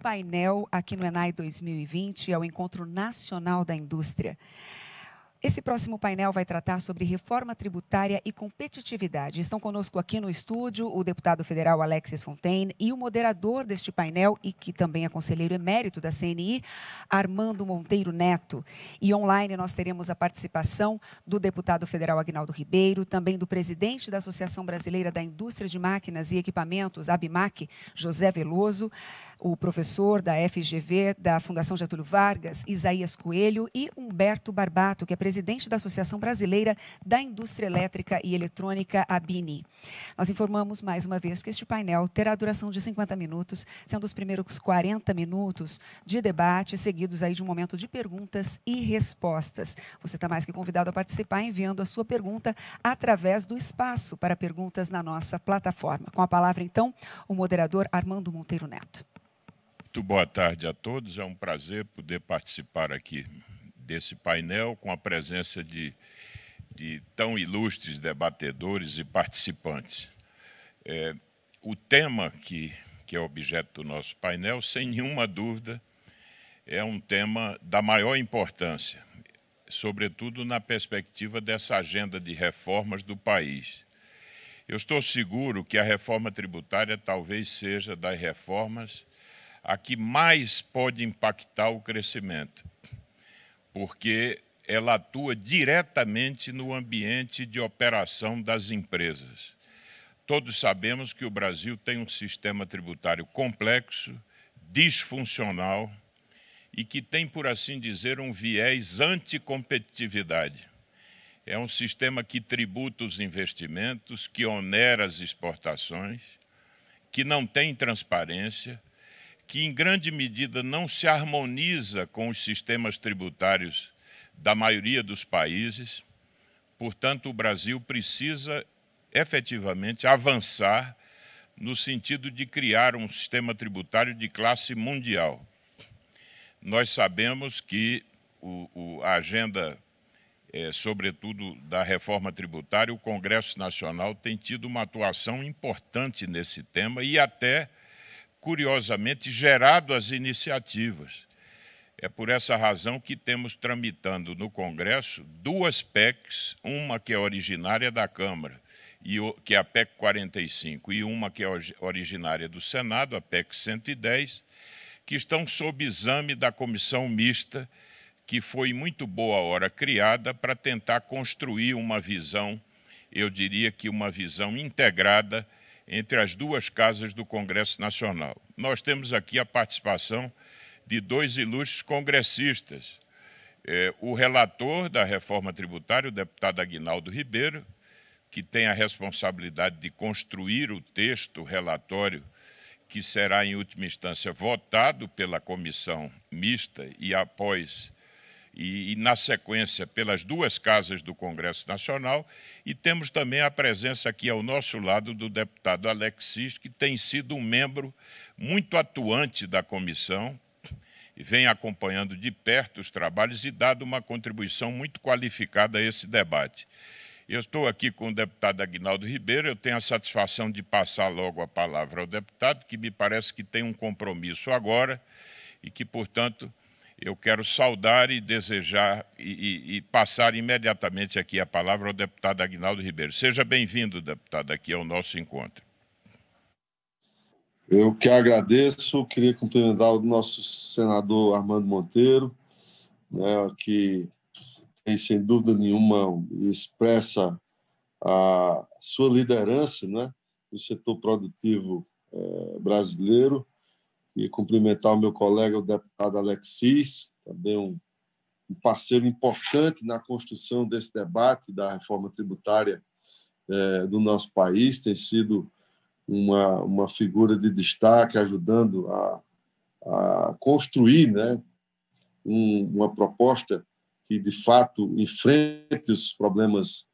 painel aqui no ENAI 2020, é o Encontro Nacional da Indústria. Esse próximo painel vai tratar sobre reforma tributária e competitividade. Estão conosco aqui no estúdio o deputado federal Alexis Fontaine e o moderador deste painel, e que também é conselheiro emérito da CNI, Armando Monteiro Neto. E online nós teremos a participação do deputado federal Aguinaldo Ribeiro, também do presidente da Associação Brasileira da Indústria de Máquinas e Equipamentos, ABMAC, José Veloso, o professor da FGV, da Fundação Getúlio Vargas, Isaías Coelho, e Humberto Barbato, que é presidente da Associação Brasileira da Indústria Elétrica e Eletrônica, ABINI. Nós informamos mais uma vez que este painel terá duração de 50 minutos, sendo os primeiros 40 minutos de debate, seguidos aí de um momento de perguntas e respostas. Você está mais que convidado a participar enviando a sua pergunta através do espaço para perguntas na nossa plataforma. Com a palavra, então, o moderador Armando Monteiro Neto. Muito boa tarde a todos, é um prazer poder participar aqui desse painel com a presença de tão ilustres debatedores e participantes. O tema que é objeto do nosso painel, sem nenhuma dúvida, é um tema da maior importância, sobretudo na perspectiva dessa agenda de reformas do país. Eu estou seguro que a reforma tributária talvez seja das reformas a que mais pode impactar o crescimento, porque ela atua diretamente no ambiente de operação das empresas. Todos sabemos que o Brasil tem um sistema tributário complexo, disfuncional e que tem, por assim dizer, um viés anticompetitividade. É um sistema que tributa os investimentos, que onera as exportações, que não tem transparência, que em grande medida não se harmoniza com os sistemas tributários da maioria dos países. Portanto, o Brasil precisa efetivamente avançar no sentido de criar um sistema tributário de classe mundial. Nós sabemos que a agenda, sobretudo da reforma tributária, o Congresso Nacional tem tido uma atuação importante nesse tema e até, curiosamente, gerado as iniciativas. É por essa razão que temos tramitando no Congresso duas PECs, uma que é originária da Câmara, que é a PEC 45, e uma que é originária do Senado, a PEC 110, que estão sob exame da comissão mista, que foi muito boa hora criada para tentar construir uma visão, eu diria que uma visão integrada entre as duas casas do Congresso Nacional. Nós temos aqui a participação de dois ilustres congressistas. O relator da reforma tributária, o deputado Aguinaldo Ribeiro, que tem a responsabilidade de construir o texto, o relatório, que será, em última instância, votado pela comissão mista e na sequência, pelas duas casas do Congresso Nacional, e temos também a presença aqui ao nosso lado do deputado Alexis, que tem sido um membro muito atuante da comissão, e vem acompanhando de perto os trabalhos e dado uma contribuição muito qualificada a esse debate. Eu estou aqui com o deputado Aguinaldo Ribeiro, eu tenho a satisfação de passar logo a palavra ao deputado, que me parece que tem um compromisso agora e que, portanto, eu quero saudar e desejar e passar imediatamente aqui a palavra ao deputado Aguinaldo Ribeiro. Seja bem-vindo, deputado, aqui ao nosso encontro. Eu que agradeço, queria cumprimentar o nosso senador Armando Monteiro, né, que tem, sem dúvida nenhuma, expressa a sua liderança, né, no setor produtivo brasileiro. E cumprimentar o meu colega, o deputado Alexis, também um parceiro importante na construção desse debate da reforma tributária do nosso país, tem sido uma figura de destaque, ajudando a construir, né, uma proposta que, de fato, enfrente os problemas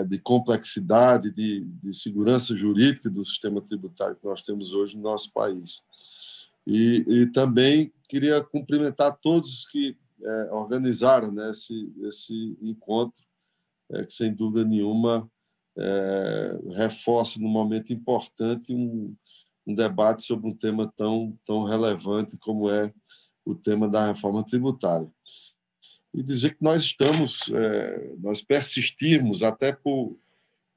de complexidade, de segurança jurídica do sistema tributário que nós temos hoje no nosso país. E também queria cumprimentar todos que organizaram, né, esse encontro, que, sem dúvida nenhuma, reforça, num momento importante, um debate sobre um tema tão relevante como é o tema da reforma tributária. E dizer que nós persistirmos até por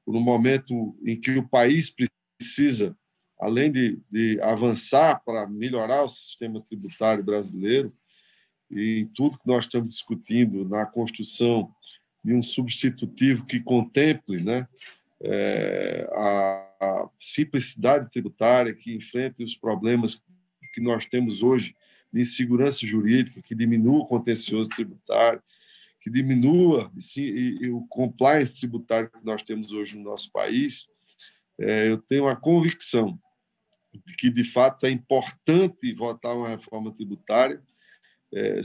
um momento em que o país precisa, além de avançar para melhorar o sistema tributário brasileiro, e em tudo que nós estamos discutindo na construção de um substitutivo que contemple, né, a simplicidade tributária, que enfrente os problemas que nós temos hoje de insegurança jurídica, que diminua o contencioso tributário, que diminua e o compliance tributário que nós temos hoje no nosso país. Eu tenho a convicção de que, de fato, é importante votar uma reforma tributária,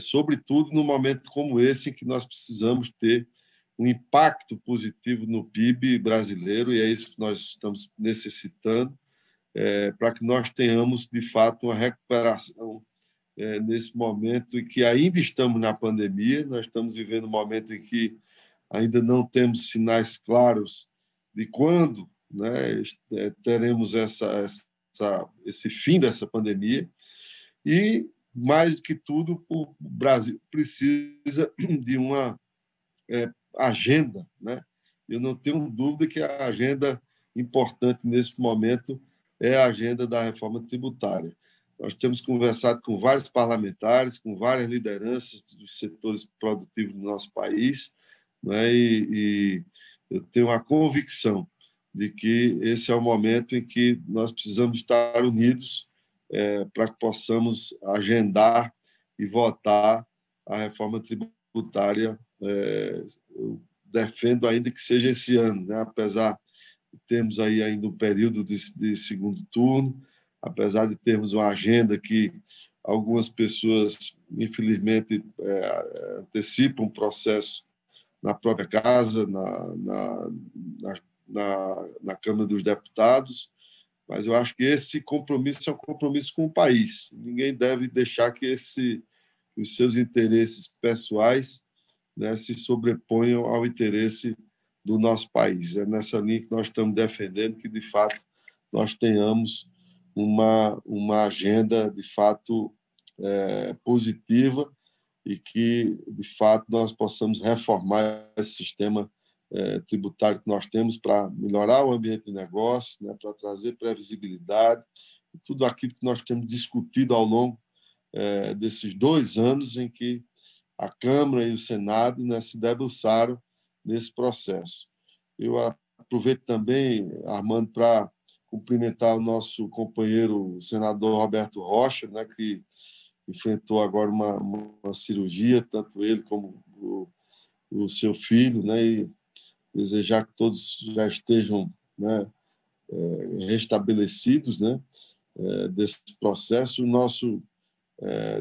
sobretudo num momento como esse, em que nós precisamos ter um impacto positivo no PIB brasileiro, e é isso que nós estamos necessitando, para que nós tenhamos, de fato, uma recuperação nesse momento em que ainda estamos na pandemia. Nós estamos vivendo um momento em que ainda não temos sinais claros de quando, né, teremos esse fim dessa pandemia, e, mais do que tudo, o Brasil precisa de uma agenda, né? Eu não tenho dúvida que a agenda importante nesse momento é a agenda da reforma tributária. Nós temos conversado com vários parlamentares, com várias lideranças dos setores produtivos do nosso país, né? E eu tenho a convicção de que esse é o momento em que nós precisamos estar unidos para que possamos agendar e votar a reforma tributária. Eu defendo ainda que seja esse ano, né? Apesar de termos aí ainda um período de segundo turno, apesar de termos uma agenda que algumas pessoas, infelizmente, antecipam o processo na própria casa, na Câmara dos Deputados, mas eu acho que esse compromisso é um compromisso com o país. Ninguém deve deixar que os seus interesses pessoais, né, se sobreponham ao interesse do nosso país. É nessa linha que nós estamos defendendo que, de fato, nós tenhamos uma agenda, de fato, positiva, e que, de fato, nós possamos reformar esse sistema tributário que nós temos para melhorar o ambiente de negócio, né, para trazer previsibilidade, tudo aquilo que nós temos discutido ao longo desses 2 anos em que a Câmara e o Senado, né, se debruçaram nesse processo. Eu aproveito também, Armando, para cumprimentar o nosso companheiro, o senador Roberto Rocha, né, que enfrentou agora uma cirurgia, tanto ele como o seu filho, né, e desejar que todos já estejam, né, restabelecidos, né, desse processo. O nosso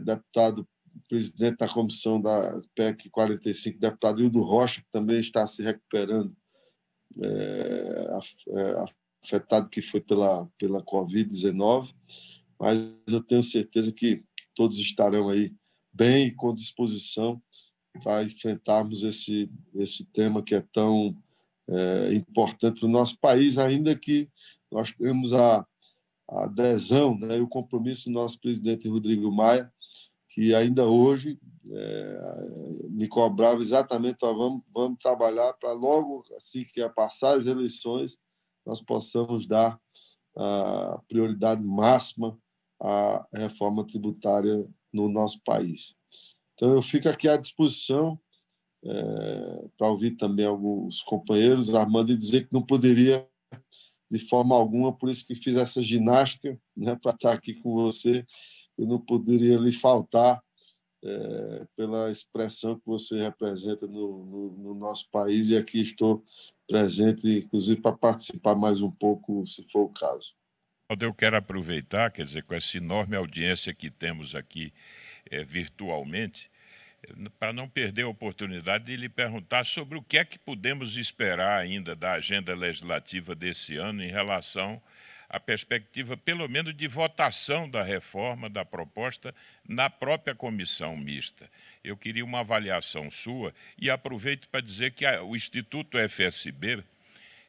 deputado presidente da comissão da PEC 45, deputado Hildo Rocha, que também está se recuperando, afetado que foi pela Covid-19, mas eu tenho certeza que todos estarão aí bem e com disposição para enfrentarmos esse tema que é tão importante para o nosso país, ainda que nós temos a adesão, né, e o compromisso do nosso presidente Rodrigo Maia, que ainda hoje me cobrava exatamente: vamos trabalhar para logo assim que passar as eleições nós possamos dar a prioridade máxima à reforma tributária no nosso país. Então, eu fico aqui à disposição para ouvir também alguns companheiros, Armando, e dizer que não poderia, de forma alguma, por isso que fiz essa ginástica, né, para estar aqui com você, eu não poderia lhe faltar pela expressão que você representa no nosso país, e aqui estou presente, inclusive, para participar mais um pouco, se for o caso. Eu quero aproveitar, quer dizer, com essa enorme audiência que temos aqui virtualmente, para não perder a oportunidade de lhe perguntar sobre o que é que podemos esperar ainda da agenda legislativa desse ano em relação à perspectiva, pelo menos, de votação da reforma, da proposta, na própria comissão mista. Eu queria uma avaliação sua e aproveito para dizer que o Instituto FSB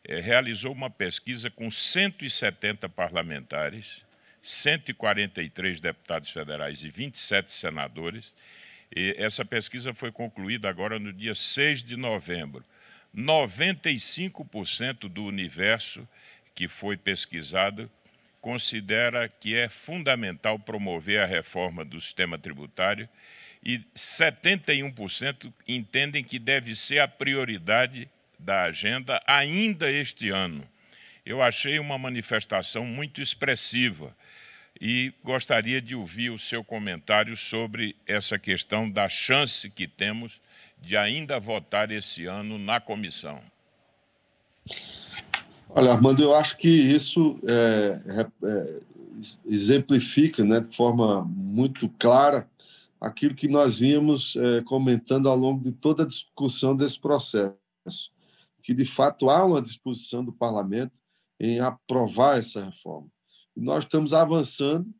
realizou uma pesquisa com 170 parlamentares 143 deputados federais e 27 senadores. E essa pesquisa foi concluída agora no dia 6 de novembro. 95% do universo que foi pesquisado considera que é fundamental promover a reforma do sistema tributário e 71% entendem que deve ser a prioridade da agenda ainda este ano. Eu achei uma manifestação muito expressiva e gostaria de ouvir o seu comentário sobre essa questão da chance que temos de ainda votar esse ano na comissão. Olha, Armando, eu acho que isso exemplifica, né, de forma muito clara aquilo que nós vínhamos comentando ao longo de toda a discussão desse processo, que, de fato, há uma disposição do parlamento em aprovar essa reforma. E nós estamos avançando.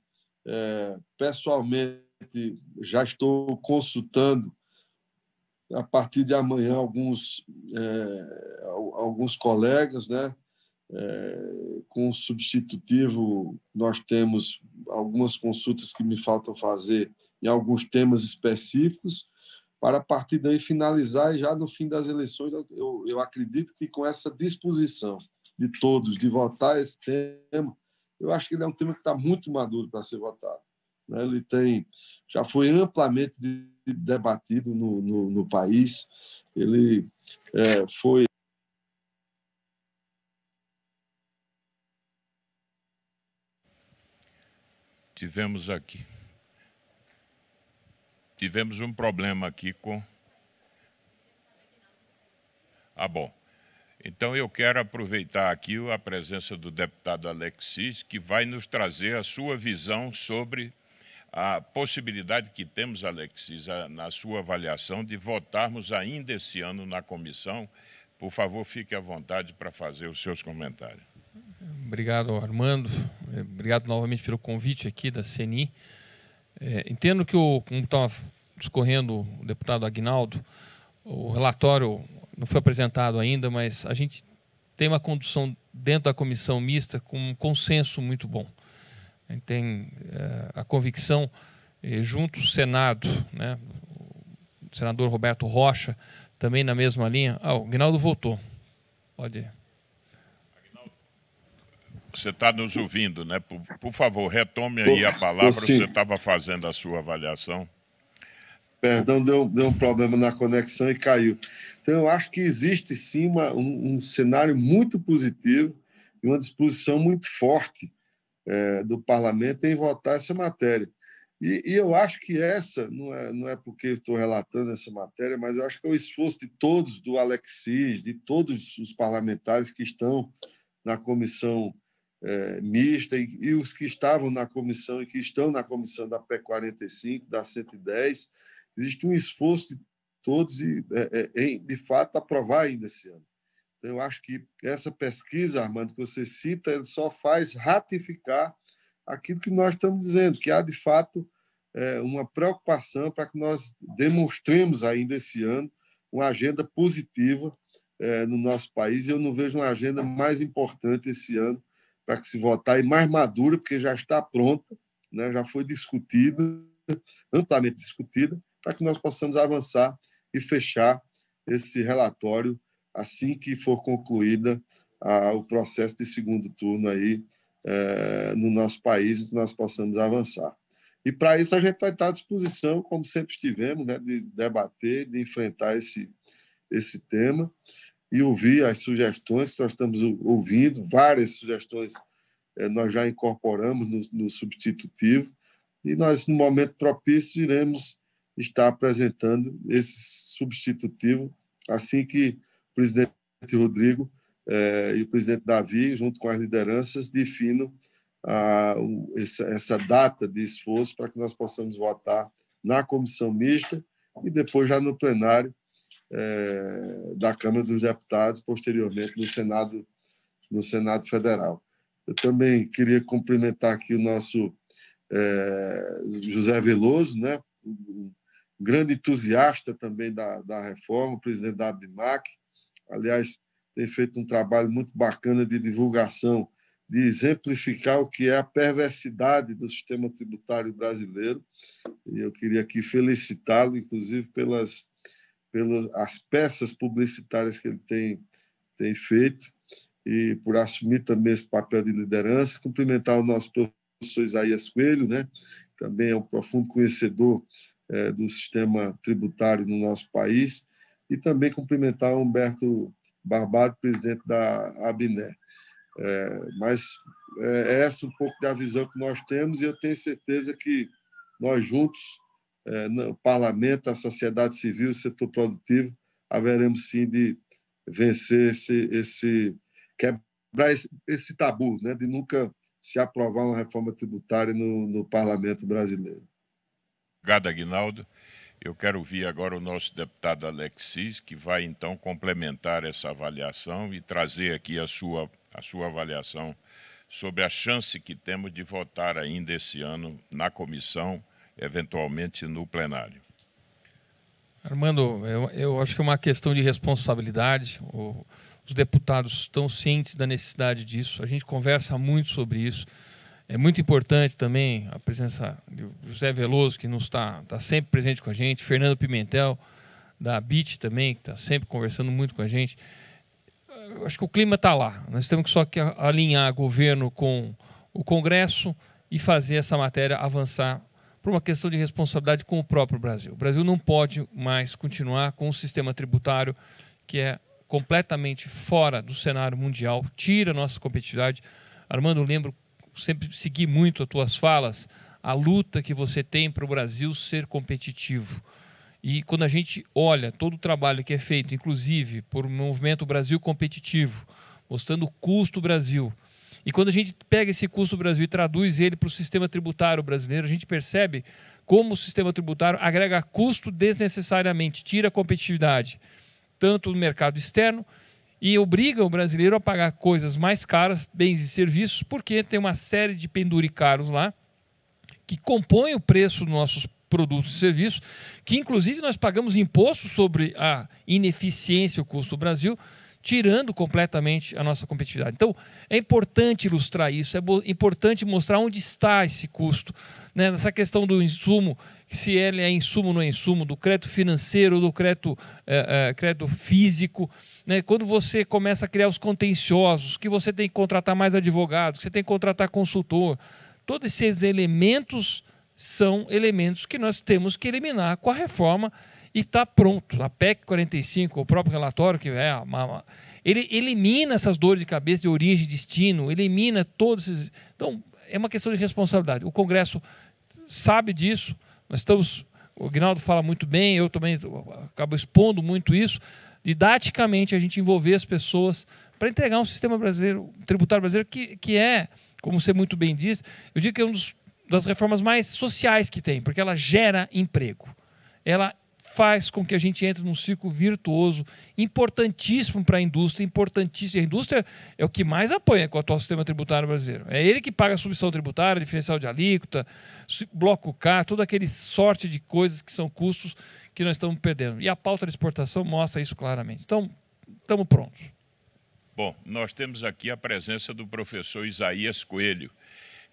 Pessoalmente, já estou consultando, a partir de amanhã, alguns colegas, né? Com o substitutivo, nós temos algumas consultas que me faltam fazer em alguns temas específicos, para a partir daí finalizar, e já no fim das eleições, eu acredito que com essa disposição de todos de votar esse tema, eu acho que ele é um tema que está muito maduro para ser votado. Ele já foi amplamente debatido no país, ele foi... Tivemos um problema aqui com... Bom. Então, eu quero aproveitar aqui a presença do deputado Alexis, que vai nos trazer a sua visão sobre a possibilidade que temos, Alexis, na sua avaliação, de votarmos ainda esse ano na comissão. Por favor, fique à vontade para fazer os seus comentários. Obrigado, Armando. Obrigado novamente pelo convite aqui da CNI. Entendo que, como estava discorrendo o deputado Aguinaldo, o relatório não foi apresentado ainda, mas a gente tem uma condução dentro da comissão mista com um consenso muito bom. A gente tem a convicção, junto ao Senado, né, o senador Roberto Rocha, também na mesma linha. O Aguinaldo voltou. Pode ir. Você está nos ouvindo, né? Por favor, retome aí a palavra. Você estava fazendo a sua avaliação. Perdão, deu um problema na conexão e caiu. Então, eu acho que existe, sim, um cenário muito positivo e uma disposição muito forte do parlamento em votar essa matéria. E eu acho que essa, não é porque eu estou relatando essa matéria, mas eu acho que é o esforço de todos, do Alexis, de todos os parlamentares que estão na comissão mista e os que estavam na comissão e que estão na comissão da PEC 45, da 110, existe um esforço de todos em, de fato, aprovar ainda esse ano. Então, eu acho que essa pesquisa, Armando, que você cita, ele só faz ratificar aquilo que nós estamos dizendo, que há, de fato, uma preocupação para que nós demonstremos ainda esse ano uma agenda positiva no nosso país. E eu não vejo uma agenda mais importante esse ano para que se votar, e mais madura, porque já está pronta, né? Já foi discutida, amplamente discutida, para que nós possamos avançar e fechar esse relatório assim que for concluída o processo de segundo turno aí no nosso país, e que nós possamos avançar. E, para isso, a gente vai estar à disposição, como sempre estivemos, né, de debater, de enfrentar esse tema e ouvir as sugestões que nós estamos ouvindo. Várias sugestões nós já incorporamos no substitutivo, e nós, no momento propício, iremos estar apresentando esse substitutivo assim que o presidente Rodrigo e o presidente Davi, junto com as lideranças, definam essa data de esforço para que nós possamos votar na comissão mista e depois já no plenário da Câmara dos Deputados, posteriormente no Senado Federal. Eu também queria cumprimentar aqui o nosso José Veloso, né? Um grande entusiasta também da reforma, o presidente da ABMAC. Aliás, tem feito um trabalho muito bacana de divulgação de exemplificar o que é a perversidade do sistema tributário brasileiro. E eu queria aqui felicitá-lo, inclusive, pelas as peças publicitárias que ele tem feito e por assumir também esse papel de liderança. Cumprimentar o nosso professor Isaías Coelho, né? Também é um profundo conhecedor do sistema tributário no nosso país, e também cumprimentar o Humberto Barbado, presidente da ABNE. Mas essa é um pouco da visão que nós temos, e eu tenho certeza que nós juntos, no parlamento, a sociedade civil, o setor produtivo, haveremos sim de vencer quebrar esse tabu, né, de nunca se aprovar uma reforma tributária no parlamento brasileiro. Obrigado, Aguinaldo. Eu quero ouvir agora o nosso deputado Alexis, que vai então complementar essa avaliação e trazer aqui a sua avaliação sobre a chance que temos de votar ainda esse ano na comissão, eventualmente no plenário. Armando, eu acho que é uma questão de responsabilidade. Os deputados estão cientes da necessidade disso. A gente conversa muito sobre isso. É muito importante também a presença de José Veloso, que está sempre presente com a gente, Fernando Pimentel, da BIT também, que está sempre conversando muito com a gente. Eu acho que o clima está lá. Nós temos só que alinhar governo com o Congresso e fazer essa matéria avançar por uma questão de responsabilidade com o próprio Brasil. O Brasil não pode mais continuar com um sistema tributário que é completamente fora do cenário mundial, tira a nossa competitividade. Armando, eu lembro, sempre segui muito as tuas falas, a luta que você tem para o Brasil ser competitivo. E quando a gente olha todo o trabalho que é feito, inclusive por um movimento Brasil Competitivo, mostrando o custo Brasil, e quando a gente pega esse custo Brasil e traduz ele para o sistema tributário brasileiro, a gente percebe como o sistema tributário agrega custo desnecessariamente, tira a competitividade, tanto no mercado externo, e obriga o brasileiro a pagar coisas mais caras, bens e serviços, porque tem uma série de penduricários lá que compõem o preço dos nossos produtos e serviços, que inclusive nós pagamos imposto sobre a ineficiência e o custo do Brasil, tirando completamente a nossa competitividade. Então, é importante ilustrar isso, é importante mostrar onde está esse custo, né? Essa questão do insumo, se ele é insumo ou não é insumo, do crédito financeiro, do crédito físico, né? Quando você começa a criar os contenciosos, que você tem que contratar mais advogados, que você tem que contratar consultor, todos esses elementos são elementos que nós temos que eliminar com a reforma. E está pronto. A PEC 45, o próprio relatório, que ele elimina essas dores de cabeça de origem e destino, elimina todos esses... Então, é uma questão de responsabilidade. O Congresso sabe disso. Nós estamos... O Aguinaldo fala muito bem, eu também acabo expondo muito isso. Didaticamente, a gente envolver as pessoas para entregar um sistema brasileiro, tributário brasileiro, que é, como você muito bem disse, eu digo que é uma das reformas mais sociais que tem, porque ela gera emprego. Ela faz com que a gente entre num ciclo virtuoso, importantíssimo para a indústria, importantíssimo. A indústria é o que mais apanha com o atual sistema tributário brasileiro. É ele que paga a submissão tributária, diferencial de alíquota, bloco K, toda aquele sorte de coisas que são custos que nós estamos perdendo. E a pauta de exportação mostra isso claramente. Então, estamos prontos. Bom, nós temos aqui a presença do professor Isaías Coelho,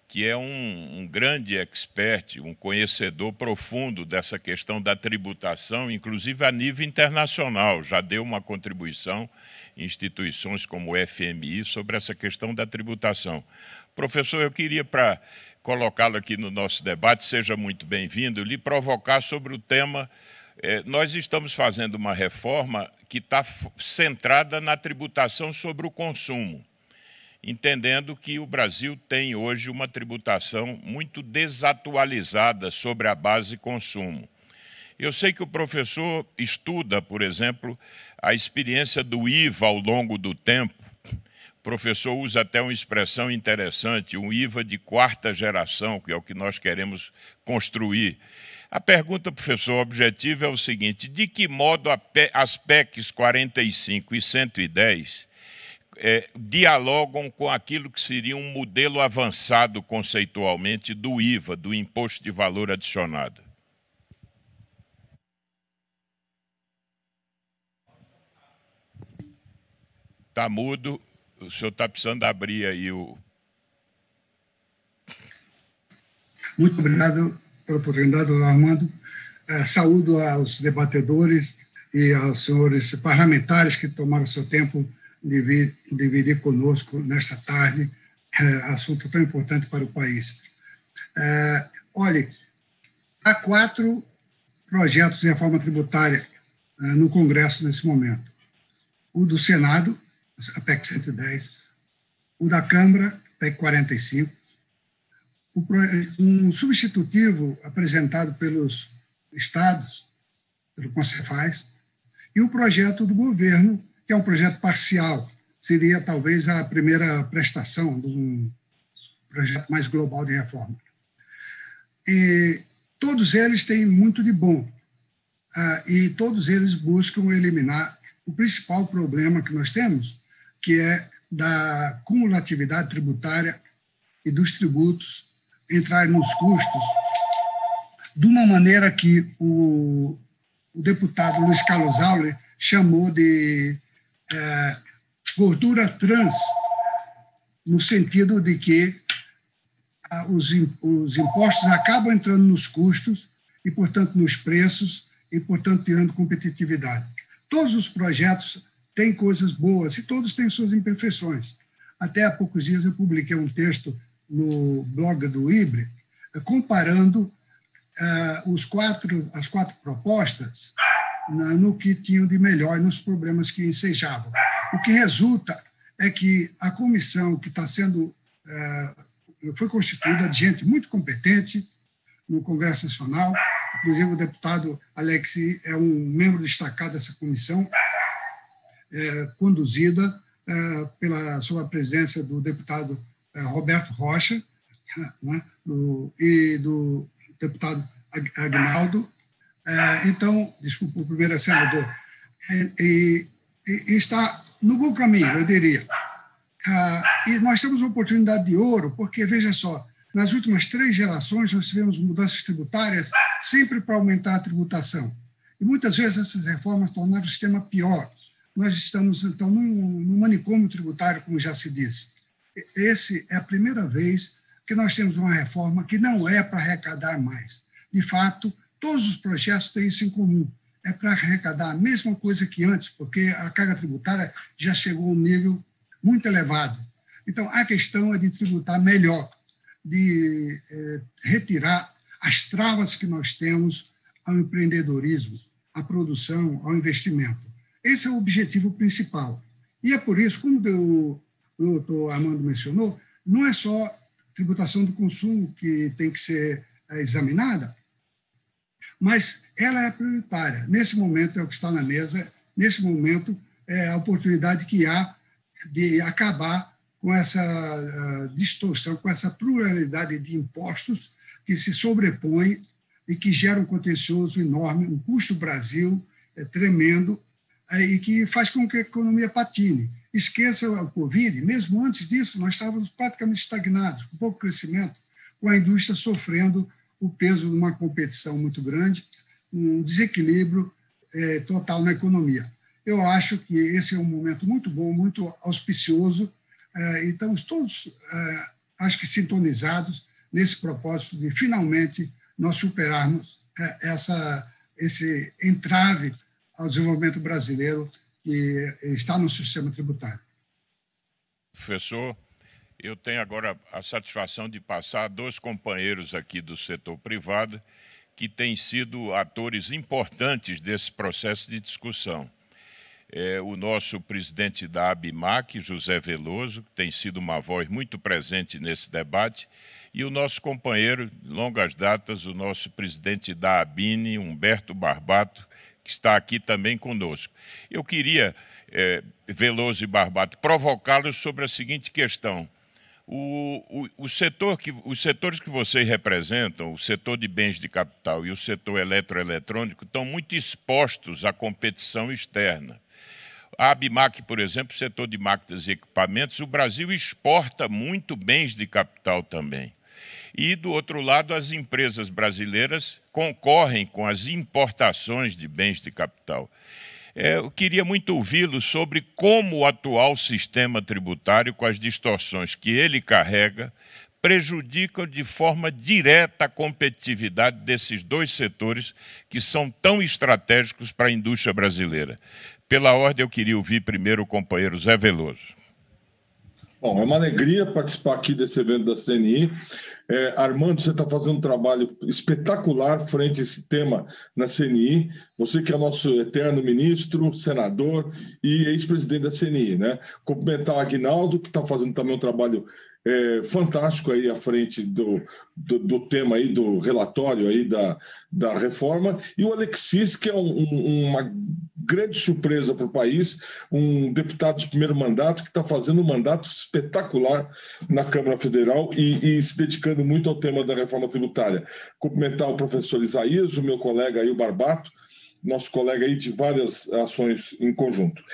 que é um grande expert, um conhecedor profundo dessa questão da tributação, inclusive a nível internacional. Já deu uma contribuição em instituições como o FMI sobre essa questão da tributação. Professor, eu queria, para colocá-lo aqui no nosso debate, seja muito bem-vindo, lhe provocar sobre o tema. Nós estamos fazendo uma reforma que está centrada na tributação sobre o consumo, entendendo que o Brasil tem hoje uma tributação muito desatualizada sobre a base consumo. Eu sei que o professor estuda, por exemplo, a experiência do IVA ao longo do tempo. O professor usa até uma expressão interessante, um IVA de quarta geração, que é o que nós queremos construir. A pergunta, professor, objetiva é o seguinte: de que modo as PECs 45 e 110 dialogam com aquilo que seria um modelo avançado conceitualmente do IVA, do Imposto de Valor Adicionado? Está mudo, o senhor está precisando abrir aí o Muito obrigado pela oportunidade, doutor Armando. Saúdo aos debatedores e aos senhores parlamentares que tomaram seu tempo de dividir conosco nesta tarde assunto tão importante para o país. Olhe, há 4 projetos de reforma tributária no Congresso nesse momento. O do Senado, a PEC 110, o da Câmara, PEC 45, um substitutivo apresentado pelos estados, pelo Concefaz, e o projeto do governo, que é um projeto parcial, seria talvez a primeira prestação de um projeto mais global de reforma. E todos eles têm muito de bom, e todos eles buscam eliminar o principal problema que nós temos, que é da cumulatividade tributária e dos tributos entrar nos custos de uma maneira que o deputado Luiz Carlos Auler chamou de gordura trans, no sentido de que os impostos acabam entrando nos custos e, portanto, nos preços e, portanto, tirando competitividade. Todos os projetos têm coisas boas e todos têm suas imperfeições. Até há poucos dias eu publiquei um texto no blog do IBRE, comparando as 4 propostas no que tinham de melhor e nos problemas que ensejavam. O que resulta é que a comissão que está sendo foi constituída de gente muito competente no Congresso Nacional, inclusive o deputado Alex é um membro destacado dessa comissão, conduzida sob a presença do deputado Roberto Rocha, né, e do deputado Aguinaldo. Então, desculpa, o primeiro senador, e está no bom caminho, eu diria. E nós temos uma oportunidade de ouro, porque, veja só, nas últimas 3 gerações nós tivemos mudanças tributárias sempre para aumentar a tributação. E muitas vezes essas reformas tornaram o sistema pior. Nós estamos, então, num manicômio tributário, como já se disse. Essa é a primeira vez que nós temos uma reforma que não é para arrecadar mais. De fato, todos os projetos têm isso em comum. É para arrecadar a mesma coisa que antes, porque a carga tributária já chegou a um nível muito elevado. Então, a questão é de tributar melhor, de retirar as travas que nós temos ao empreendedorismo, à produção, ao investimento. Esse é o objetivo principal. E é por isso, como o doutor Armando mencionou, não é só tributação do consumo que tem que ser examinada, mas ela é prioritária. Nesse momento é o que está na mesa, nesse momento é a oportunidade que há de acabar com essa distorção, com essa pluralidade de impostos que se sobrepõem e que geram um contencioso enorme, um custo Brasil tremendo, e que faz com que a economia patine. Esqueça o Covid, mesmo antes disso, nós estávamos praticamente estagnados, com pouco crescimento, com a indústria sofrendo o peso de uma competição muito grande, um desequilíbrio total na economia. Eu acho que esse é um momento muito bom, muito auspicioso, e estamos todos, acho que, sintonizados nesse propósito de, finalmente, nós superarmos esse entrave ao desenvolvimento brasileiro que está no sistema tributário. Professor, eu tenho agora a satisfação de passar a 2 companheiros aqui do setor privado que têm sido atores importantes desse processo de discussão. O nosso presidente da ABIMAC, José Veloso, que tem sido uma voz muito presente nesse debate, e o nosso companheiro de longas datas, o nosso presidente da ABINE, Humberto Barbato, que está aqui também conosco. Eu queria, Veloso e Barbato, provocá-los sobre a seguinte questão. Os setores que vocês representam, o setor de bens de capital e o setor eletroeletrônico, estão muito expostos à competição externa. A ABIMAC, por exemplo, setor de máquinas e equipamentos, o Brasil exporta muito bens de capital também. E, do outro lado, as empresas brasileiras concorrem com as importações de bens de capital. Eu queria muito ouvi-lo sobre como o atual sistema tributário, com as distorções que ele carrega, prejudicam de forma direta a competitividade desses dois setores que são tão estratégicos para a indústria brasileira. Pela ordem, eu queria ouvir primeiro o companheiro Zé Veloso. Bom, é uma alegria participar aqui desse evento da CNI. Armando, você está fazendo um trabalho espetacular frente a esse tema na CNI. Você que é nosso eterno ministro, senador e ex-presidente da CNI, né? Cumprimentar o Aguinaldo, que está fazendo também um trabalho fantástico aí à frente do tema aí, do relatório aí da reforma, e o Alexis, que é uma grande surpresa para o país, um deputado de primeiro mandato que está fazendo um mandato espetacular na Câmara Federal e se dedicando muito ao tema da reforma tributária. Cumprimentar o professor Isaías, o meu colega aí, o Barbato, nosso colega aí de várias ações em conjunto.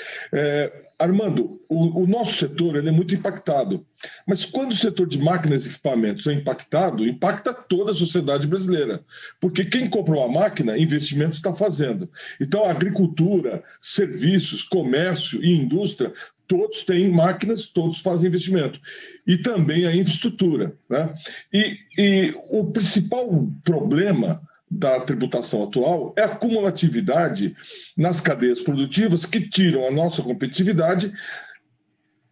Armando, o nosso setor ele é muito impactado, mas quando o setor de máquinas e equipamentos é impactado, impacta toda a sociedade brasileira, porque quem comprou a máquina, investimento está fazendo. Então, a agricultura, serviços, comércio e indústria, todos têm máquinas, todos fazem investimento. E também a infraestrutura, né? E o principal problema da tributação atual é a cumulatividade nas cadeias produtivas que tiram a nossa competitividade,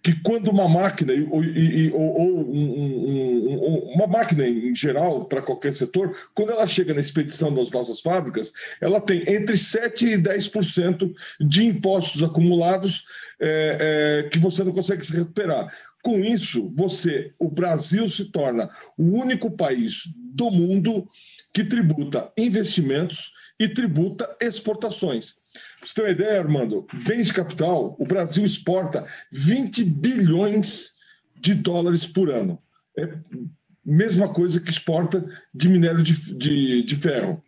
que quando uma máquina, uma máquina em geral, para qualquer setor, quando ela chega na expedição das nossas fábricas, ela tem entre 7% e 10% de impostos acumulados que você não consegue se recuperar. Com isso, o Brasil se torna o único país do mundo que tributa investimentos e tributa exportações. Para você ter uma ideia, Armando, bens de capital, o Brasil exporta 20 bilhões de dólares por ano. É mesma coisa que exporta de minério de ferro.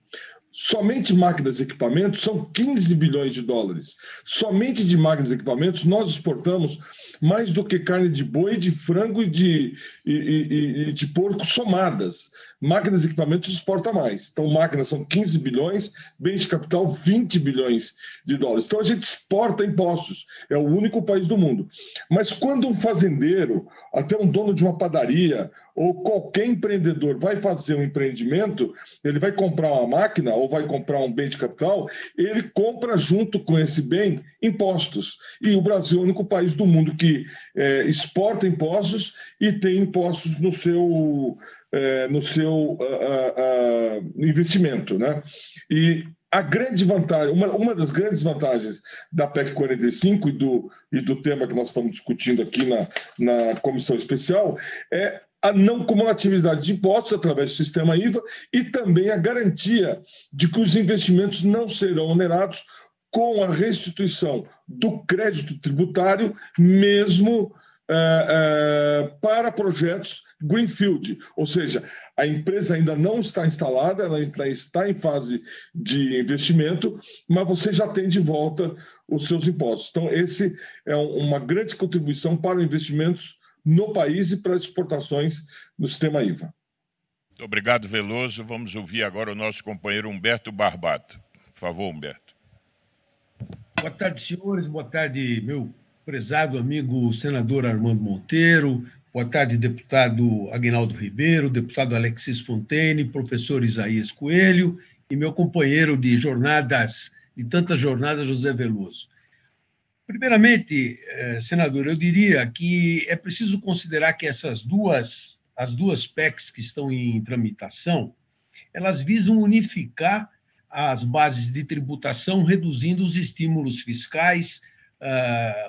Somente máquinas e equipamentos são 15 bilhões de dólares. Somente de máquinas e equipamentos nós exportamos mais do que carne de boi, de frango e de porco somadas. Máquinas e equipamentos exportam mais. Então, máquinas são 15 bilhões, bens de capital 20 bilhões de dólares. Então, a gente exporta impostos. É o único país do mundo. Mas quando um fazendeiro, até um dono de uma padaria, ou qualquer empreendedor vai fazer um empreendimento, ele vai comprar uma máquina ou vai comprar um bem de capital, ele compra junto com esse bem impostos. E o Brasil é o único país do mundo que exporta impostos e tem impostos no seu investimento, né? E a grande vantagem, uma das grandes vantagens da PEC 45 e do tema que nós estamos discutindo aqui na comissão especial é a não cumulatividade de impostos através do sistema IVA e também a garantia de que os investimentos não serão onerados com a restituição do crédito tributário, mesmo para projetos greenfield, ou seja, a empresa ainda não está instalada, ela ainda está em fase de investimento, mas você já tem de volta os seus impostos. Então, esse é uma grande contribuição para investimentos no país e para as exportações no sistema IVA. Muito obrigado, Veloso. Vamos ouvir agora o nosso companheiro Humberto Barbato. Por favor, Humberto. Boa tarde, senhores. Boa tarde, meu prezado amigo senador Armando Monteiro. Boa tarde, deputado Aguinaldo Ribeiro, deputado Alexis Fontaine, professor Isaías Coelho e meu companheiro de tantas jornadas, José Veloso. Primeiramente, senador, eu diria que é preciso considerar que as duas PECs que estão em tramitação, elas visam unificar as bases de tributação, reduzindo os estímulos fiscais,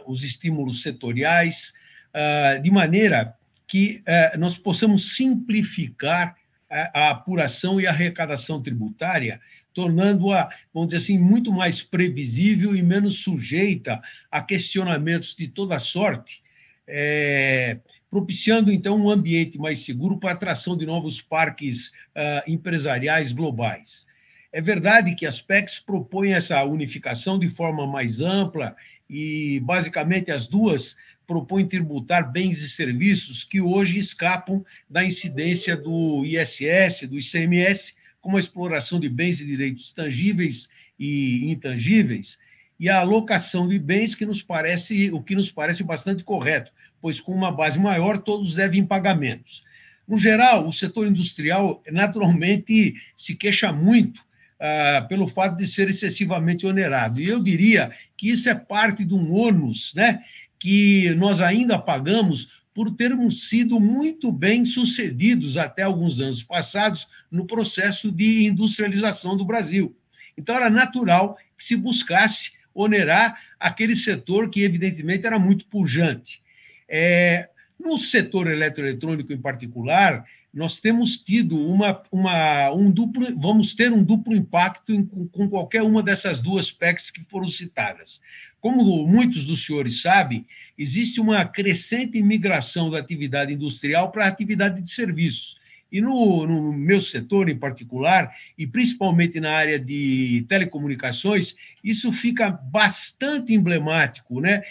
os estímulos setoriais, de maneira que nós possamos simplificar a apuração e a arrecadação tributária, tornando-a, vamos dizer assim, muito mais previsível e menos sujeita a questionamentos de toda sorte, propiciando, então, um ambiente mais seguro para a atração de novos parques empresariais globais. É verdade que as PECs propõem essa unificação de forma mais ampla e, basicamente, as duas propõem tributar bens e serviços que hoje escapam da incidência do ISS, do ICMS, como a exploração de bens e direitos tangíveis e intangíveis, e a alocação de bens, o que nos parece bastante correto, pois com uma base maior todos devem pagamentos. No geral, o setor industrial naturalmente se queixa muito pelo fato de ser excessivamente onerado. E eu diria que isso é parte de um ônus, né, que nós ainda pagamos por termos sido muito bem sucedidos até alguns anos passados no processo de industrialização do Brasil. Então, era natural que se buscasse onerar aquele setor que, evidentemente, era muito pujante. No setor eletroeletrônico, em particular, nós temos tido vamos ter um duplo impacto com qualquer uma dessas duas PECs que foram citadas. Como muitos dos senhores sabem, existe uma crescente migração da atividade industrial para a atividade de serviços. E no meu setor em particular, e principalmente na área de telecomunicações, isso fica bastante emblemático, né?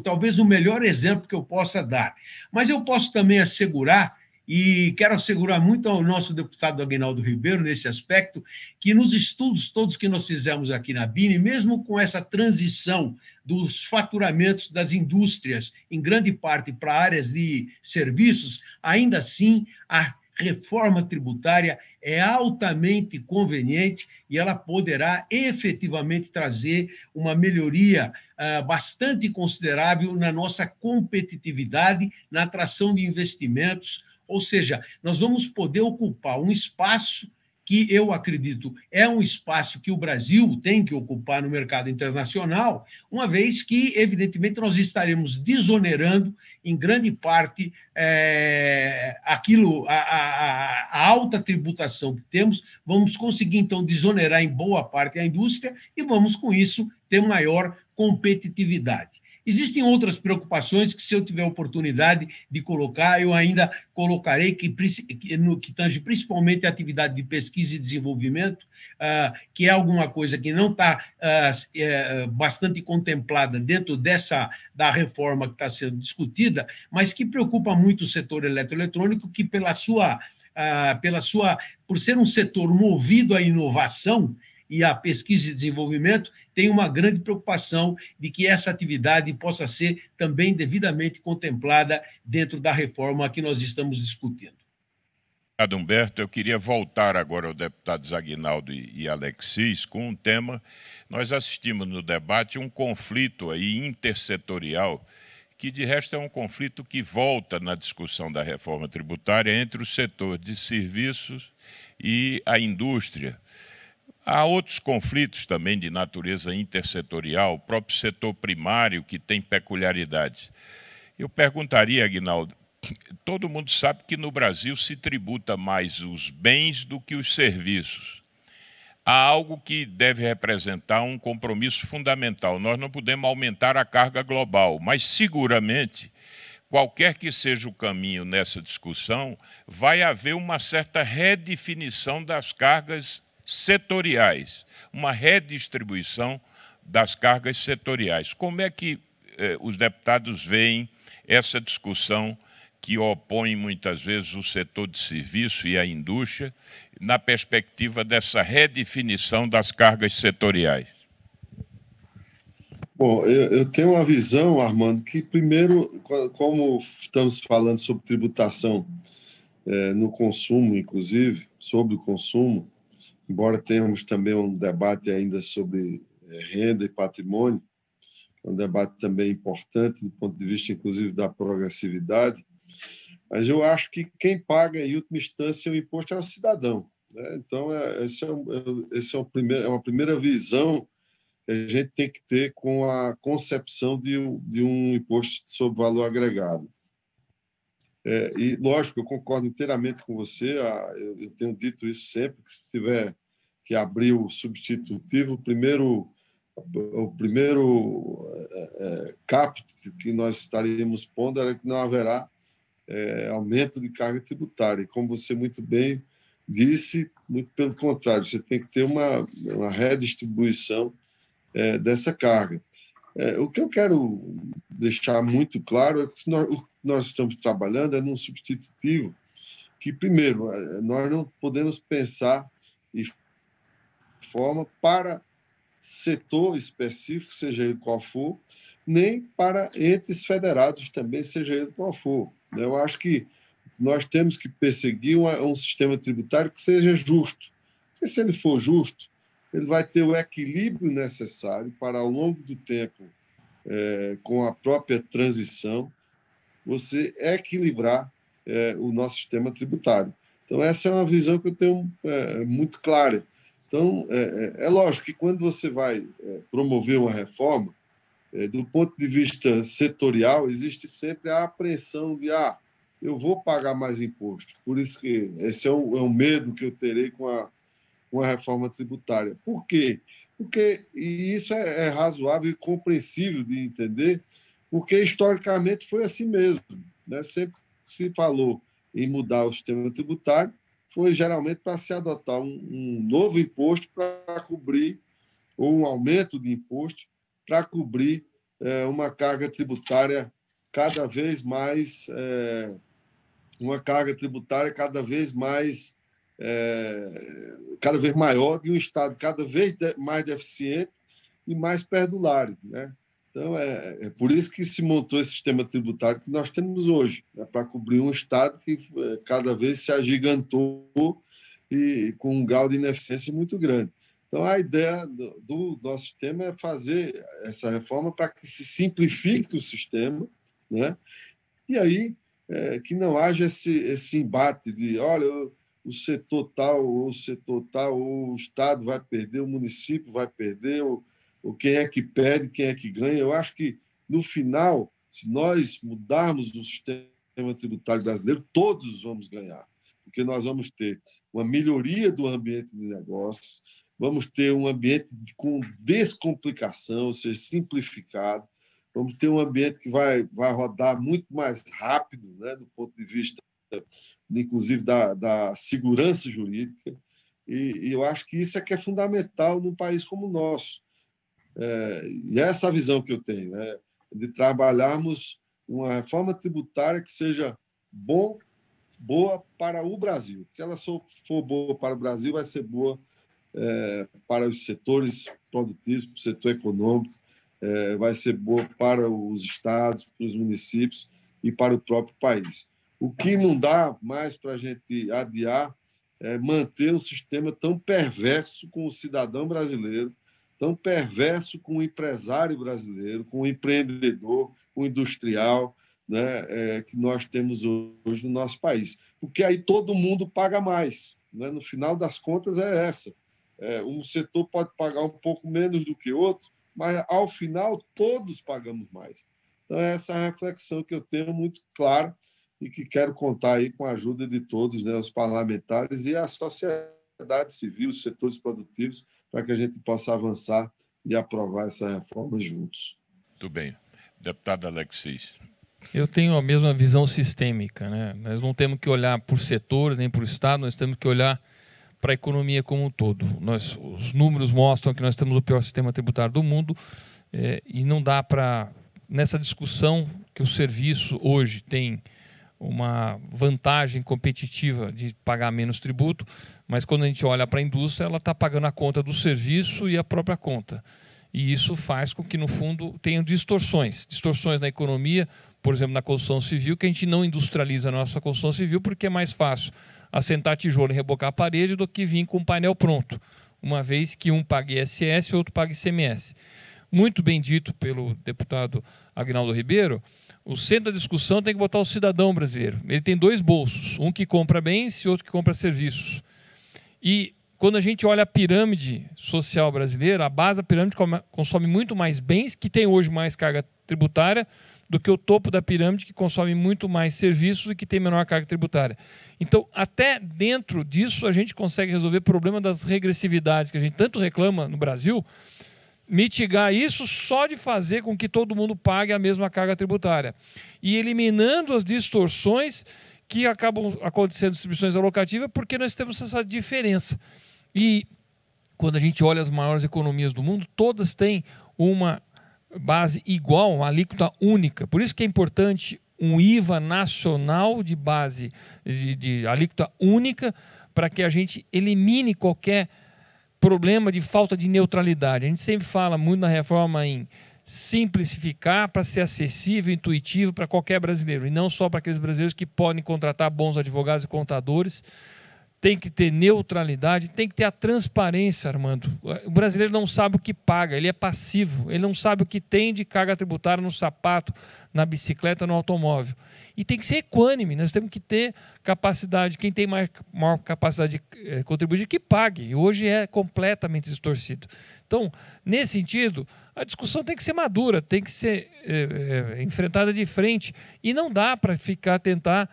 Talvez o melhor exemplo que eu possa dar. Mas eu posso também assegurar, e quero assegurar muito ao nosso deputado Aguinaldo Ribeiro nesse aspecto, que nos estudos todos que nós fizemos aqui na BINE, mesmo com essa transição dos faturamentos das indústrias, em grande parte para áreas de serviços, ainda assim a reforma tributária é altamente conveniente e ela poderá efetivamente trazer uma melhoria bastante considerável na nossa competitividade, na atração de investimentos, ou seja, nós vamos poder ocupar um espaço que eu acredito é um espaço que o Brasil tem que ocupar no mercado internacional, uma vez que, evidentemente, nós estaremos desonerando, em grande parte, a alta tributação que temos, vamos conseguir, então, desonerar em boa parte a indústria e vamos, com isso, ter maior competitividade. Existem outras preocupações que, se eu tiver oportunidade de colocar, eu ainda colocarei, no que tange principalmente a atividade de pesquisa e desenvolvimento, que é alguma coisa que não está bastante contemplada dentro da reforma que está sendo discutida, mas que preocupa muito o setor eletroeletrônico, que por ser um setor movido à inovação e a pesquisa e desenvolvimento, tem uma grande preocupação de que essa atividade possa ser também devidamente contemplada dentro da reforma que nós estamos discutindo. Obrigado, Humberto. Eu queria voltar agora ao deputado Aguinaldo e Alexis com um tema. Nós assistimos no debate um conflito aí intersetorial, que de resto é um conflito que volta na discussão da reforma tributária entre o setor de serviços e a indústria. Há outros conflitos também de natureza intersetorial, o próprio setor primário, que tem peculiaridades. Eu perguntaria, Aguinaldo, todo mundo sabe que no Brasil se tributa mais os bens do que os serviços. Há algo que deve representar um compromisso fundamental. Nós não podemos aumentar a carga global, mas seguramente, qualquer que seja o caminho nessa discussão, vai haver uma certa redefinição das cargas setoriais, uma redistribuição das cargas setoriais. Como é que os deputados veem essa discussão que opõe muitas vezes o setor de serviço e a indústria na perspectiva dessa redefinição das cargas setoriais? Bom, eu tenho uma visão, Armando, que primeiro, como estamos falando sobre tributação no consumo, inclusive, sobre o consumo, embora tenhamos também um debate ainda sobre renda e patrimônio, um debate também importante do ponto de vista, inclusive, da progressividade, mas eu acho que quem paga, em última instância, o imposto é o cidadão, né? Então, essa é uma primeira visão que a gente tem que ter com a concepção de um imposto sobre valor agregado. E, lógico, eu concordo inteiramente com você, eu tenho dito isso sempre, que se tiver que abrir o substitutivo, o primeiro caput que nós estaríamos pondo era que não haverá aumento de carga tributária. E, como você muito bem disse, muito pelo contrário, você tem que ter uma redistribuição dessa carga. O que eu quero deixar muito claro é que o que nós estamos trabalhando é num substitutivo que, primeiro, nós não podemos pensar de forma para setor específico, seja ele qual for, nem para entes federados também, seja ele qual for. Eu acho que o nós temos que perseguir um sistema tributário que seja justo. Porque se ele for justo, ele vai ter o equilíbrio necessário para, ao longo do tempo, com a própria transição, você equilibrar o nosso sistema tributário. Então, essa é uma visão que eu tenho muito clara. Então, é lógico que quando você vai promover uma reforma, do ponto de vista setorial, existe sempre a apreensão de eu vou pagar mais imposto. Por isso que esse é um medo que eu terei com a reforma tributária. Por quê? E isso é razoável e compreensível de entender, porque historicamente foi assim mesmo, né? Sempre se falou em mudar o sistema tributário, foi geralmente para se adotar um novo imposto para cobrir, ou um aumento de imposto para cobrir uma carga tributária cada vez mais cada vez maior, de um Estado cada vez mais deficiente e mais perdulário, né? Então, é por isso que se montou esse sistema tributário que nós temos hoje, né, para cobrir um Estado que cada vez se agigantou e com um grau de ineficiência muito grande. Então, a ideia do nosso sistema é fazer essa reforma para que se simplifique o sistema, né? E aí que não haja esse embate de, olha, o setor tal, ou o Estado vai perder, o município vai perder, ou quem é que perde, quem é que ganha. Eu acho que, no final, se nós mudarmos o sistema tributário brasileiro, todos vamos ganhar, porque nós vamos ter uma melhoria do ambiente de negócios, vamos ter um ambiente com descomplicação, ou seja, simplificado, vamos ter um ambiente que vai rodar muito mais rápido, né, do ponto de vista, inclusive, da segurança jurídica, e eu acho que isso é que é fundamental num país como o nosso. E essa é a visão que eu tenho, né, de trabalharmos uma reforma tributária que seja boa para o Brasil. Se ela for boa para o Brasil, vai ser boa para os setores produtivos, para o setor econômico, vai ser boa para os estados, para os municípios e para o próprio país. O que não dá mais para a gente adiar é manter um sistema tão perverso com o cidadão brasileiro, tão perverso com o empresário brasileiro, com o empreendedor, com o industrial, né, que nós temos hoje no nosso país. Porque aí todo mundo paga mais, né? No final das contas é essa. Um setor pode pagar um pouco menos do que outro, mas, ao final, todos pagamos mais. Então, essa é a reflexão que eu tenho muito clara e que quero contar aí com a ajuda de todos, né, os parlamentares e a sociedade civil, os setores produtivos, para que a gente possa avançar e aprovar essa reforma juntos. Muito bem. Deputado Alexis. Eu tenho a mesma visão sistêmica, né? Nós não temos que olhar por setores, nem por Estado, nós temos que olhar para a economia como um todo. Os números mostram que nós temos o pior sistema tributário do mundo e não dá para, nessa discussão que o serviço hoje tem uma vantagem competitiva de pagar menos tributo, mas quando a gente olha para a indústria, ela está pagando a conta do serviço e a própria conta. E isso faz com que, no fundo, tenham distorções na economia, por exemplo, na construção civil, que a gente não industrializa a nossa construção civil porque é mais fácil assentar tijolo e rebocar a parede do que vir com um painel pronto, uma vez que um pague ISS e outro pague ICMS. Muito bem dito pelo deputado Aguinaldo Ribeiro, o centro da discussão tem que botar o cidadão brasileiro. Ele tem dois bolsos, um que compra bens e outro que compra serviços. E quando a gente olha a pirâmide social brasileira, a base da pirâmide consome muito mais bens, que tem hoje mais carga tributária, do que o topo da pirâmide, que consome muito mais serviços e que tem menor carga tributária. Então, até dentro disso, a gente consegue resolver o problema das regressividades, que a gente tanto reclama no Brasil, mitigar isso só de fazer com que todo mundo pague a mesma carga tributária. E eliminando as distorções que acabam acontecendo em distribuições alocativas, porque nós temos essa diferença. E quando a gente olha as maiores economias do mundo, todas têm uma base igual, uma alíquota única. Por isso que é importante um IVA nacional de base de alíquota única, para que a gente elimine qualquer problema de falta de neutralidade. A gente sempre fala muito na reforma em simplificar para ser acessível, intuitivo para qualquer brasileiro, e não só para aqueles brasileiros que podem contratar bons advogados e contadores. Tem que ter neutralidade, tem que ter a transparência, Armando. O brasileiro não sabe o que paga, ele é passivo, ele não sabe o que tem de carga tributária no sapato, na bicicleta, no automóvel. E tem que ser equânime, nós temos que ter capacidade, quem tem maior capacidade de contribuir, que pague. E hoje é completamente distorcido. Então, nesse sentido, a discussão tem que ser madura, tem que ser enfrentada de frente. E não dá para tentar...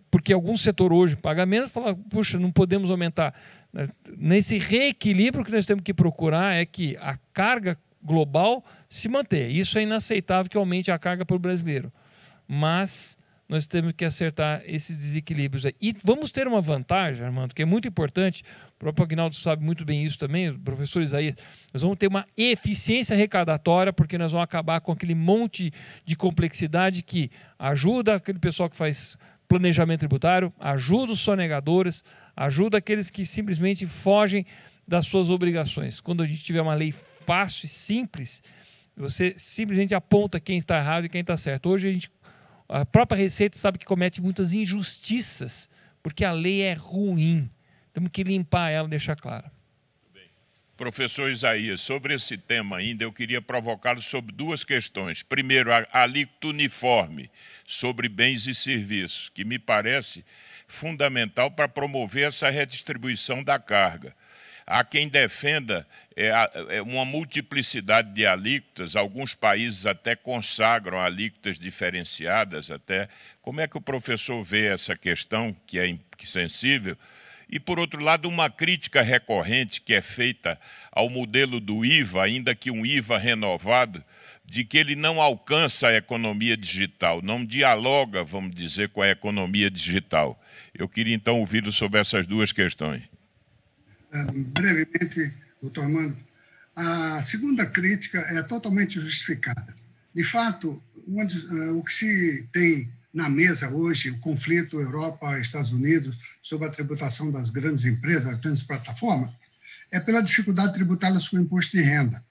porque algum setor hoje paga menos, fala, puxa, não podemos aumentar. Nesse reequilíbrio que nós temos que procurar é que a carga global se mantenha. Isso é inaceitável que aumente a carga para o brasileiro. Mas nós temos que acertar esses desequilíbrios aí. E vamos ter uma vantagem, Armando, que é muito importante, o próprio Aguinaldo sabe muito bem isso também, o professor Isaías, nós vamos ter uma eficiência arrecadatória, porque nós vamos acabar com aquele monte de complexidade que ajuda aquele pessoal que faz planejamento tributário, ajuda os sonegadores, ajuda aqueles que simplesmente fogem das suas obrigações. Quando a gente tiver uma lei fácil e simples, você simplesmente aponta quem está errado e quem está certo. Hoje a própria Receita sabe que comete muitas injustiças, porque a lei é ruim. Temos que limpar ela e deixar claro. Professor Isaías, sobre esse tema ainda, eu queria provocá-lo sobre duas questões. Primeiro, a alíquota uniforme sobre bens e serviços, que me parece fundamental para promover essa redistribuição da carga. Há quem defenda uma multiplicidade de alíquotas, alguns países até consagram alíquotas diferenciadas. Até. Como é que o professor vê essa questão, que é sensível? E, por outro lado, uma crítica recorrente que é feita ao modelo do IVA, ainda que um IVA renovado, de que ele não alcança a economia digital, não dialoga, vamos dizer, com a economia digital. Eu queria, então, ouvi-lo sobre essas duas questões. Brevemente, doutor Armando, a segunda crítica é totalmente justificada. De fato, o que se tem na mesa hoje, o conflito Europa-Estados Unidos sobre a tributação das grandes empresas, das grandes plataformas, é pela dificuldade tributária sobre o imposto de renda.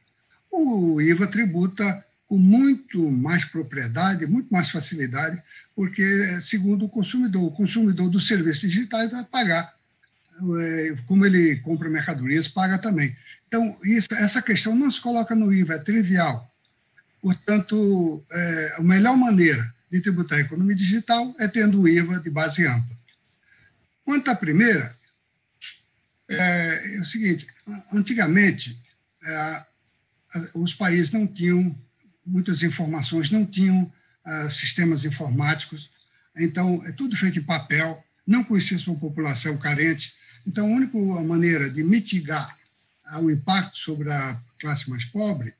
O IVA tributa com muito mais propriedade, muito mais facilidade, porque, segundo o consumidor dos serviços digitais vai pagar. Como ele compra mercadorias, paga também. Então, essa questão não se coloca no IVA, é trivial. Portanto, a melhor maneira de tributar a economia digital é tendo o IVA de base ampla. Quanto à primeira, é o seguinte, antigamente, os países não tinham muitas informações, não tinham sistemas informáticos, então, é tudo feito em papel, não conhecia sua população carente. Então, a única maneira de mitigar o impacto sobre a classe mais pobre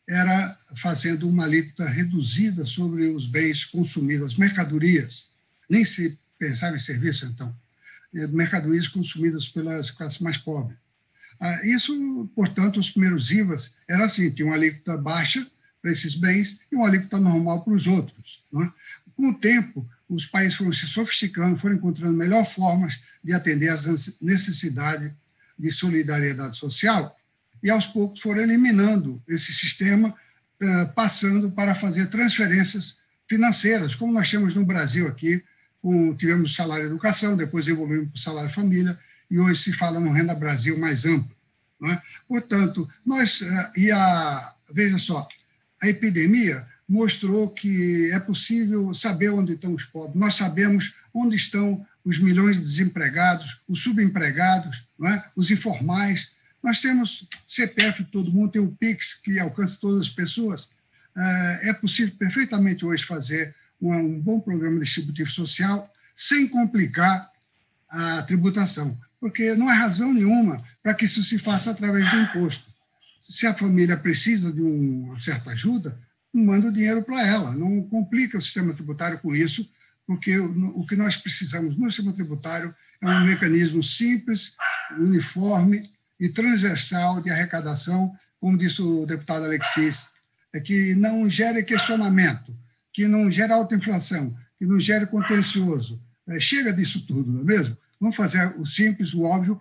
era fazendo uma alíquota reduzida sobre os bens consumidos, as mercadorias. Nem se pensava em serviço, então. Mercadorias consumidas pelas classes mais pobres. Isso, portanto, os primeiros IVAs era assim, tinha uma alíquota baixa para esses bens e uma alíquota normal para os outros. Não é? Com o tempo, os países foram se sofisticando, foram encontrando melhores formas de atender às necessidades de solidariedade social e, aos poucos, foram eliminando esse sistema, passando para fazer transferências financeiras, como nós temos no Brasil aqui, tivemos o salário educação, depois evoluímos para o salário família, e hoje se fala no Renda Brasil mais amplo. Não é? Portanto, veja só, a epidemia mostrou que é possível saber onde estão os pobres. Nós sabemos onde estão os milhões de desempregados, os subempregados, não é? Os informais. Nós temos CPF de todo mundo, tem o PIX, que alcança todas as pessoas. É possível perfeitamente hoje fazer um bom programa distributivo social sem complicar a tributação, porque não há razão nenhuma para que isso se faça através do imposto. Se a família precisa de uma certa ajuda, manda o dinheiro para ela, não complica o sistema tributário com isso, porque o que nós precisamos no sistema tributário é um mecanismo simples, uniforme e transversal de arrecadação, como disse o deputado Alexis, que não gere questionamento, que não gere alta inflação, que não gere contencioso. Chega disso tudo, não é mesmo? Vamos fazer o simples, o óbvio.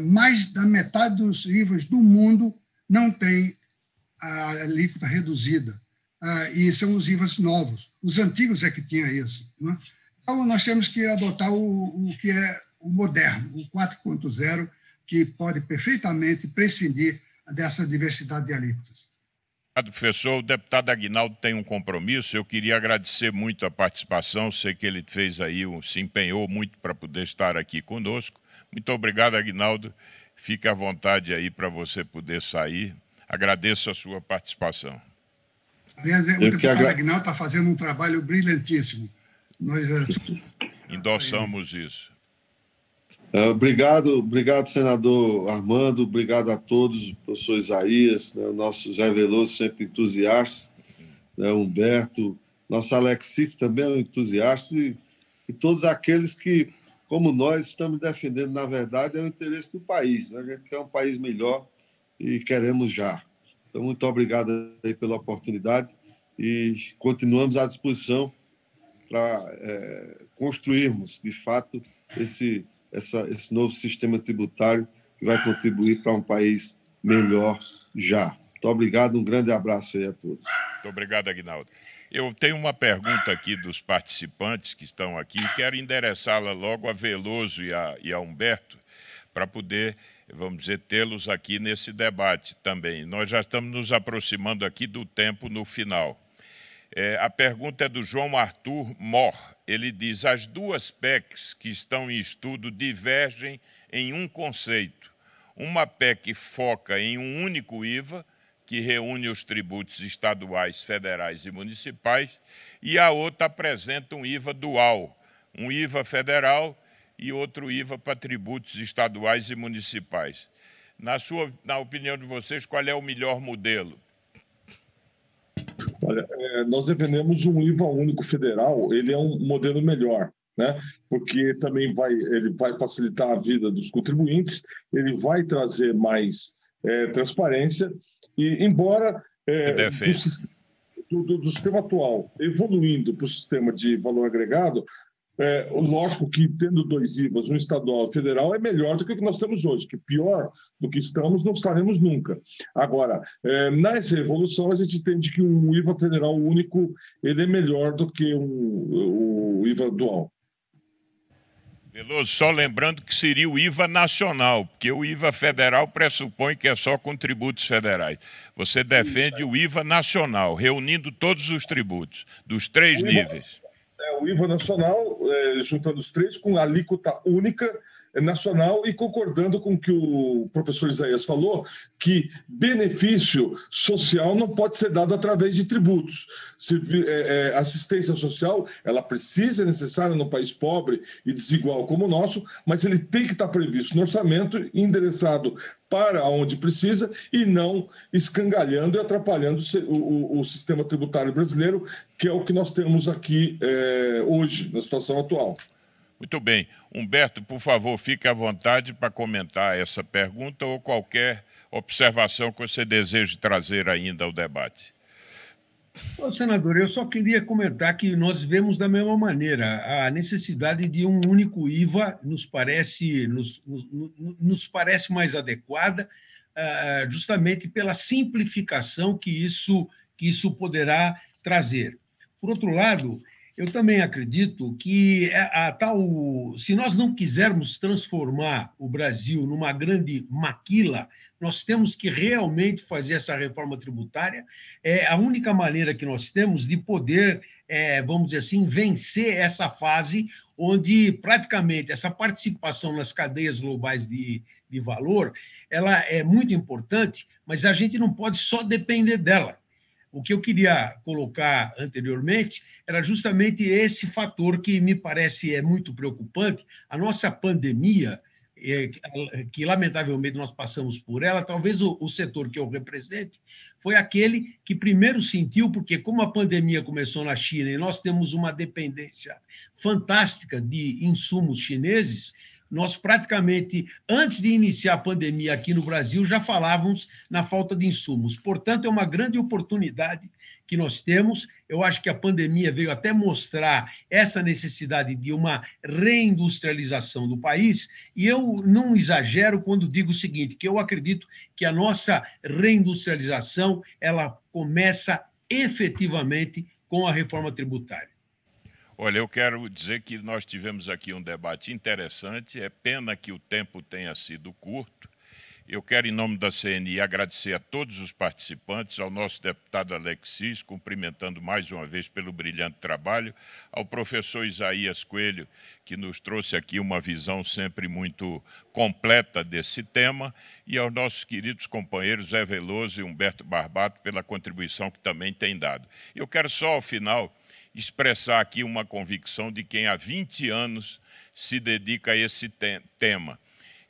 Mais da metade dos IVAs do mundo não tem a alíquota reduzida. E são os IVAs novos. Os antigos é que tinha isso. Não é? Então, nós temos que adotar o que é o moderno, o 4.0, que pode perfeitamente prescindir dessa diversidade de alíquotas. Professor, o deputado Aguinaldo tem um compromisso. Eu queria agradecer muito a participação. Sei que ele fez aí, se empenhou muito para poder estar aqui conosco. Muito obrigado, Aguinaldo. Fique à vontade aí para você poder sair. Agradeço a sua participação. Aliás, o deputado Aguinaldo está fazendo um trabalho brilhantíssimo. Nós endossamos isso. Obrigado, senador Armando, obrigado a todos, professor Isaías, né, o nosso Zé Veloso, sempre entusiasta, né, Humberto, nosso Alexis, que também é um entusiasta, e todos aqueles que, como nós, estamos defendendo, na verdade, é o interesse do país. Né? A gente quer um país melhor e queremos já. Então, muito obrigado aí pela oportunidade e continuamos à disposição para construirmos, de fato, esse novo sistema tributário que vai contribuir para um país melhor já. Muito obrigado, um grande abraço aí a todos. Muito obrigado, Aguinaldo. Eu tenho uma pergunta aqui dos participantes que estão aqui, quero endereçá-la logo a Veloso e a Humberto, para poder, vamos dizer, tê-los aqui nesse debate também. Nós já estamos nos aproximando aqui do tempo no final. A pergunta é do João Arthur Mor. Ele diz: as duas PECs que estão em estudo divergem em um conceito. Uma PEC foca em um único IVA, que reúne os tributos estaduais, federais e municipais, e a outra apresenta um IVA dual, um IVA federal e outro IVA para tributos estaduais e municipais. Na opinião de vocês, qual é o melhor modelo? Olha, nós defendemos um IVA único federal, ele é um modelo melhor, né? Porque também ele vai facilitar a vida dos contribuintes, ele vai trazer mais transparência, e embora do sistema atual evoluindo para o sistema de valor agregado, lógico que tendo dois IVAs, um estadual e um federal, é melhor do que o que nós temos hoje, que pior do que estamos não estaremos nunca. Agora, nessa evolução, a gente entende que um IVA federal único ele é melhor do que o IVA dual. Veloso, só lembrando que seria o IVA nacional, porque o IVA federal pressupõe que é só com tributos federais. Você defende o IVA nacional, reunindo todos os tributos, dos três níveis. O IVA nacional, juntando os três, com alíquota única nacional e concordando com o que o professor Isaías falou, que benefício social não pode ser dado através de tributos. Assistência social, ela precisa, é necessária no país pobre e desigual como o nosso, mas ele tem que estar previsto no orçamento, endereçado para onde precisa e não escangalhando e atrapalhando o sistema tributário brasileiro, que é o que nós temos aqui hoje, na situação atual. Muito bem. Humberto, por favor, fique à vontade para comentar essa pergunta ou qualquer observação que você deseje trazer ainda ao debate. Senador, eu só queria comentar que nós vemos da mesma maneira. A necessidade de um único IVA nos parece mais adequada, justamente pela simplificação que isso poderá trazer. Por outro lado, eu também acredito que se nós não quisermos transformar o Brasil numa grande maquila, nós temos que realmente fazer essa reforma tributária. É a única maneira que nós temos de poder, vamos dizer assim, vencer essa fase onde praticamente essa participação nas cadeias globais de valor, ela é muito importante, mas a gente não pode só depender dela. O que eu queria colocar anteriormente era justamente esse fator que me parece muito preocupante. A nossa pandemia, que lamentavelmente nós passamos por ela, talvez o setor que eu represente foi aquele que primeiro sentiu, porque como a pandemia começou na China e nós temos uma dependência fantástica de insumos chineses, nós praticamente, antes de iniciar a pandemia aqui no Brasil, já falávamos na falta de insumos. Portanto, é uma grande oportunidade que nós temos. Eu acho que a pandemia veio até mostrar essa necessidade de uma reindustrialização do país, e eu não exagero quando digo o seguinte, que eu acredito que a nossa reindustrialização ela começa efetivamente com a reforma tributária. Olha, eu quero dizer que nós tivemos aqui um debate interessante, é pena que o tempo tenha sido curto. Eu quero, em nome da CNI, agradecer a todos os participantes, ao nosso deputado Alexis, cumprimentando mais uma vez pelo brilhante trabalho, ao professor Isaías Coelho, que nos trouxe aqui uma visão sempre muito completa desse tema, e aos nossos queridos companheiros Zé Veloso e Humberto Barbato pela contribuição que também têm dado. Eu quero só, ao final, expressar aqui uma convicção de quem há 20 anos se dedica a esse tema.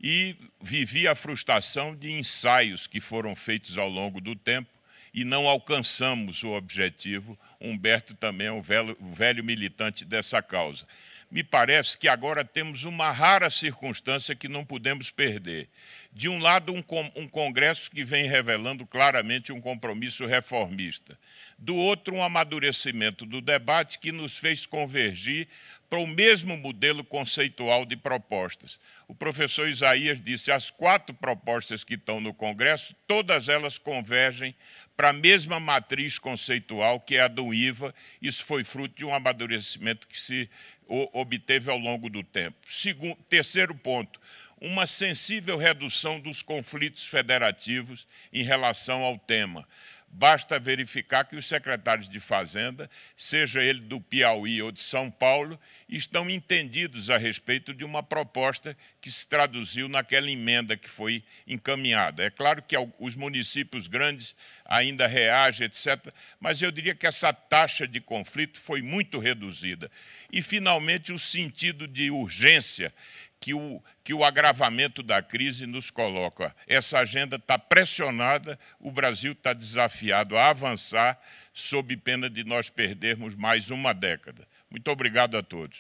E vivi a frustração de ensaios que foram feitos ao longo do tempo e não alcançamos o objetivo. Humberto também é um velho militante dessa causa. Me parece que agora temos uma rara circunstância que não podemos perder. De um lado, um Congresso que vem revelando claramente um compromisso reformista. Do outro, um amadurecimento do debate que nos fez convergir para o mesmo modelo conceitual de propostas. O professor Isaías disse, as 4 propostas que estão no Congresso, todas elas convergem para a mesma matriz conceitual, que é a do IVA. Isso foi fruto de um amadurecimento que se obteve ao longo do tempo. Terceiro ponto, uma sensível redução dos conflitos federativos em relação ao tema. Basta verificar que os secretários de Fazenda, seja ele do Piauí ou de São Paulo, estão entendidos a respeito de uma proposta que se traduziu naquela emenda que foi encaminhada. É claro que os municípios grandes ainda reagem, etc., mas eu diria que essa taxa de conflito foi muito reduzida. E, finalmente, o sentido de urgência que o agravamento da crise nos coloca. Essa agenda está pressionada, o Brasil está desafiado a avançar sob pena de nós perdermos mais uma década. Muito obrigado a todos.